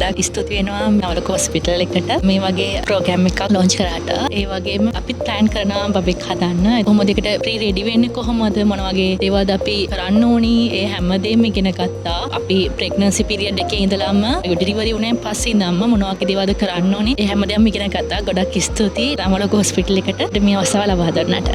ගොඩක් ස්තුති වෙනවා නවලක හොස්පිටල් එකට මේ වගේ ප්‍රෝග්‍රෑම් එකක් ලොන්ච් කරාට. ඒ වගේම අපි ප්ලෑන් කරනවා බබෙක් හදන්න. කොහොමද ඒකට ප්‍රී රෙඩි වෙන්නේ කොහොමද මොන වගේ දේවල්ද අපි කරන්න ඕනි ඒ හැමදේම ඉගෙන ගත්තා. අපි ප්‍රෙග්නන්සි පීරියඩ් එකේ ඉඳලාම ඩෙලිවරි වුණාන් පස්සේ ඉඳන්ම මොන වගේ දේවල්ද කරන්න ඕනි. ඒ හැමදේම ඉගෙන ගත්තා. ගොඩක් ස්තුතියි නවලක හොස්පිටල් එකට මේ අවස්ථාව ලබා දුන්නට.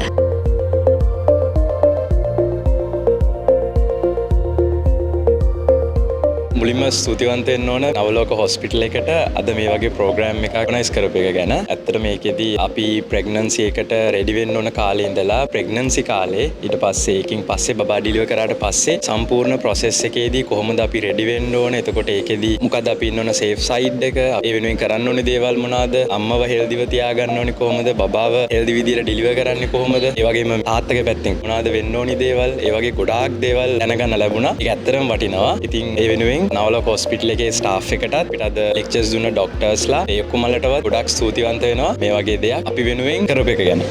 මුලින්ම ස්තුතිවන්ත වෙන්න ඕන නවලෝක හොස්පිටල් එකට අද මේ වගේ ප්‍රෝග්‍රෑම් එකක් ඔර්ගනයිස් කරපු එක ගැන. ඇත්තට මේකෙදි අපි ප්‍රෙග්නන්සි එකට රෙඩි වෙන්න ඕන කාලේ ඉඳලා ප්‍රෙග්නන්සි කාලේ ඊට පස්සේ ඒකින් පස්සේ බබා ඩිලිවර් කරාට පස්සේ සම්පූර්ණ ප්‍රොසෙස් එකේදී කොහොමද අපි රෙඩි වෙන්න ඕන. එතකොට ඒකෙදි මොකද අපි ඉන්න ඕන සේෆ් සයිඩ් එක, ඒ වෙනුවෙන් කරන්න ඕනේ දේවල් මොනවාද, අම්මව හෙල්දිව තියාගන්න ඕනේ කොහොමද, බබාව හෙල්දි විදියට ඩිලිවර් කරන්නේ කොහොමද, ඒ වගේම තාත්තගේ පැත්තෙන් මොනවාද වෙන්න ඕනි දේවල්, ඒ වගේ ගොඩාක් දේවල් දැනගන්න ලැබුණා. ඒක ඇත්තටම වටිනවා. ඉතින් ඒ වෙනුවෙන් නවලක හොස්පිටල් එකේ ස්ටාෆ් එකටත් පිටද ලෙක්චර්ස් දුන්න ඩොක්ටර්ස්ලා ඒ ඔක්කොමලටවත් ගොඩක් ස්තුතිවන්ත වෙනවා මේ වගේ දෙයක් අපි වෙනුවෙන් කරපු එක ගැන.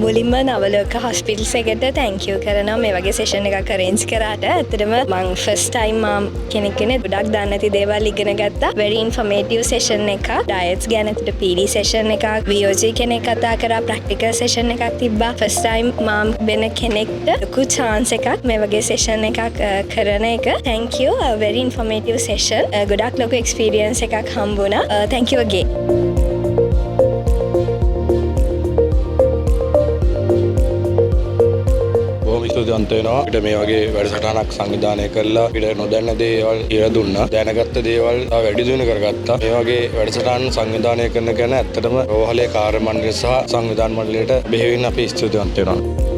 මුලින්ම නවලෝක හොස්පිටල්ස් එකට thank you කරනවා මේ වගේ සෙෂන් එකක් arrange කරාට. ඇත්තටම මම first time මම කෙනෙක් ගොඩක් දන්නේ නැති දේවල් ඉගෙන ගත්තා. very informative session එකක්. diets ගැන PD session එකක්, VOG කෙනෙක් කතා කරා, practical session එකක් තිබ්බා. first time මම වෙන කෙනෙක්ට ලොකු chance එකක් මේ වගේ session එකක් කරන එක. thank you, a very informative session. ගොඩක් ලොකු experience එකක් හම්බුණා. thank you again. ස්තුතිවන්ත වෙනවා. අපිට මේ වගේ වැඩසටහනක් සංවිධානය කරලා අපිට නොදන්න දේවල් කියලා දුන්නා. දැනගත්ත දේවල් තව වැඩි දියුණු කරගත්තා. මේ වගේ වැඩසටහන් සංවිධානය කරන ගැන ඇත්තටම රෝහලේ කාර්ය මණ්ඩලය සහ සංවිධාන මණ්ඩලයට බෙහෙවින් අපි ස්තුතිවන්ත වෙනවා.